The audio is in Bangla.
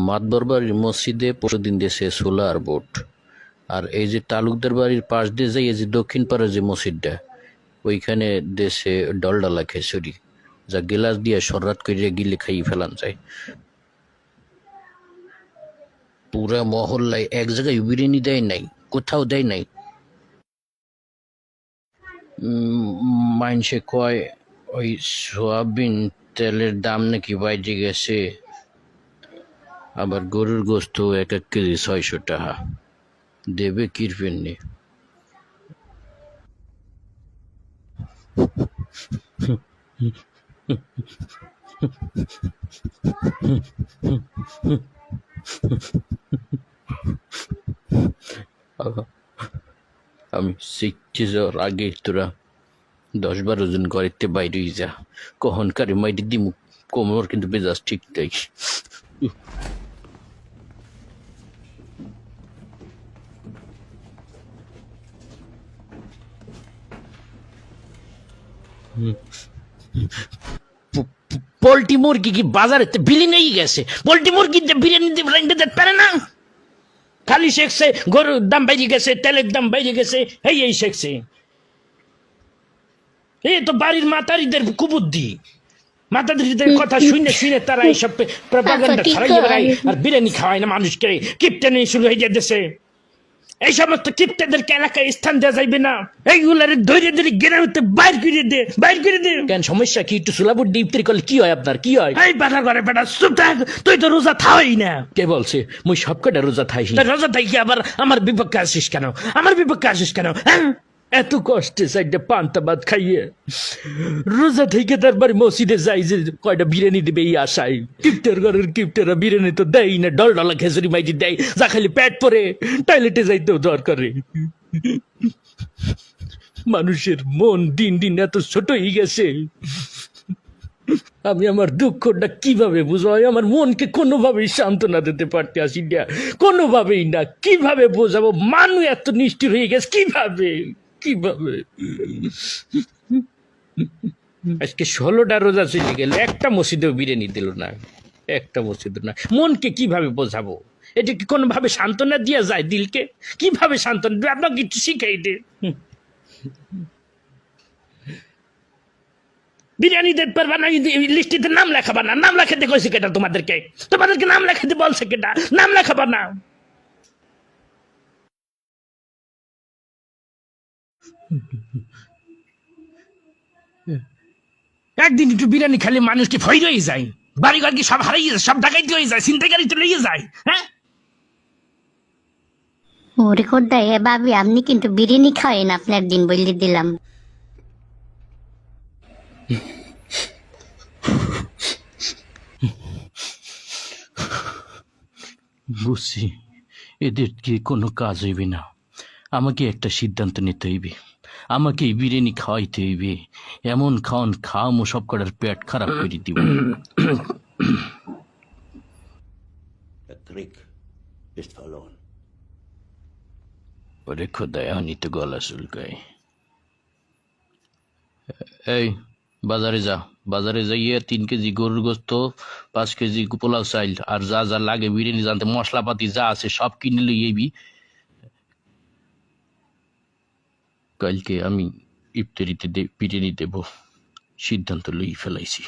মাতবর বাড়ির মসজিদে পরশুদিন দেশে সোলার বোর্ড, আর এই যে তালুকদার বাড়ির পাশ দিয়ে যাই, এই যে দক্ষিণ পাড়ার যে মসজিদটা, ওইখানে দেশে ডলডালা খেসুরি, যা গিলাস দিয়ে সরাত করে গিলে খাইয়ে ফেলান যায়। পুরা মহল্লায় এক জায়গায় বিরিয়ানি দেয় নাই, কোথাও দেয় নাই। মাইনসে কয় ওই সোয়াবিন তেলের দাম নাকি বাইরে গেছে, আবার গরুর গোস্ত এক এক কেজি 600 টাকা, দেবে কিরপেন নি। আমি শিখছি যাওয়ার আগে তোরা 10-12 জন ঘরেতে বাইরে যা, কখনকারে মাইরে দিমু, কোমর কিন্তু বেজাজ ঠিক তাই। পোল্ট্রি মুরগি কি বাজারে বিলি নেই গেছে? পোল্ট্রি মুরগি বিরিয়ানি দিতে পারে না, খালি শেখছে গরুর দাম বেড়ে গেছে, তেলের দাম বেড়ে গেছে, এই শেখছে। এই তো বাড়ির মাতারিদের কুবুদ্ধি, মাতারিদের কথা শুনে শুনে তারা এইসব প্রপাগান্ডা ছড়াইয়ে বেড়ায়, আর বিরিয়ানি খাওয়ায় না মানুষকে, কিপটানি শুরু হয়ে যেতেছে। এই সমস্ত কিপ্টেদেরকে এলাকায় স্থান দেওয়া যাইবে না, এইগুলার ধৈর্য ধরে গ্রামেতে বাইর করে দে, বাইর করে দে। কেন সমস্যা কি? একটু সুলাবুর ডিপ্তি করলে কি হয় আপনার, কি হয়? এই বেটা করে বেটা চুপ থাক, তুই তো রোজা থাই না। কে বলছে মুই সবকটা রোজা থাই? রোজা থাই কি আবার আমার বিপক্ষে আসিস কেন? আমার বিপক্ষে আসিস কেন? এত কষ্টে সাইডে পান্তা ভাত খাইয়ে রোজা থেকে তারপরে মসজিদে যাই যে কয়টা বিরিয়ানি দিবে এই আশায়। কিপ্টের ঘরের কিপ্টেরা বিরিয়ানি তো দেয় না, ডলডলা খেজুরি মাইটি দেয়, যা খালি পেট পরে টয়লেটে যাইতেও দরকারে। মানুষের মন দিন দিন এত ছোট হয়ে গেছে, আমি আমার দুঃখটা কিভাবে বুঝবো? আমার মনকে কোনোভাবেই সান্ত্বনা দিতে পারতে আসি না, কোনোভাবেই না। কিভাবে বোঝাবো? মানুষ এত নিষ্ঠুর হয়ে গেছে, কিভাবে কিভাবে? আজকে 16টা রোজা চলে গেল, একটা মসজিদেও বিরিয়ানি দিল না, একটা মসজিদ না। মনকে কিভাবে বোঝাবো? এটা কি কোনোভাবে সান্ত্বনা দিয়া যায় দিলকে? কিভাবে সান্ত্বনা দেবে? আপনাকে কিছু শিখাই দে। বিরিয়ানি দিতে পারবা না, লিস্টিতে নাম লেখাবা না। নাম লেখাতে কইছে কেটা তোমাদেরকে? তোমাদেরকে নাম লেখাতে বলছে কেটা? নাম লেখাবা না। একদিন একটু বিরিয়ানি খালি মানুষ কি ভয় হয়ে যায়? বাড়িঘর কি সব হারিয়ে যায়? সব ডাকাইতে হয়ে যায়? ছিনতাইকারী তো লেগে যায়? হ্যাঁ, ওরে খোদ্দা, এ ভাবি আপনি কিন্তু বিরিয়ানি খাওয়েন, আপনার দিন বলে দিলাম। বুঝছি, এদের কি কোনো কাজ হইবে না। আমাকে একটা সিদ্ধান্ত নিতে হইবে, আমাকে বিরিয়ানি খাওয়াইতে হইবে। এমন খাওয়ান খাওয়ামো সব কটার পেট খারাপ করে দিব। Der Krieg ist verloren. ওরে খোদা, এখনই তো গলা চুলকায়। এই বাজারে যা, বাজারে যাইয়ে 3 কেজি গরুর গোস্ত, 5 কেজি পোলাও চাইল, আর যা যা লাগে বিরিয়ানি জানতে মশলাপাতি যা আছে সব কিনে লইবি। কালকে আমি ইফতারিতে বিরিয়ানি দেব, সিদ্ধান্ত লই ফেলাইছি।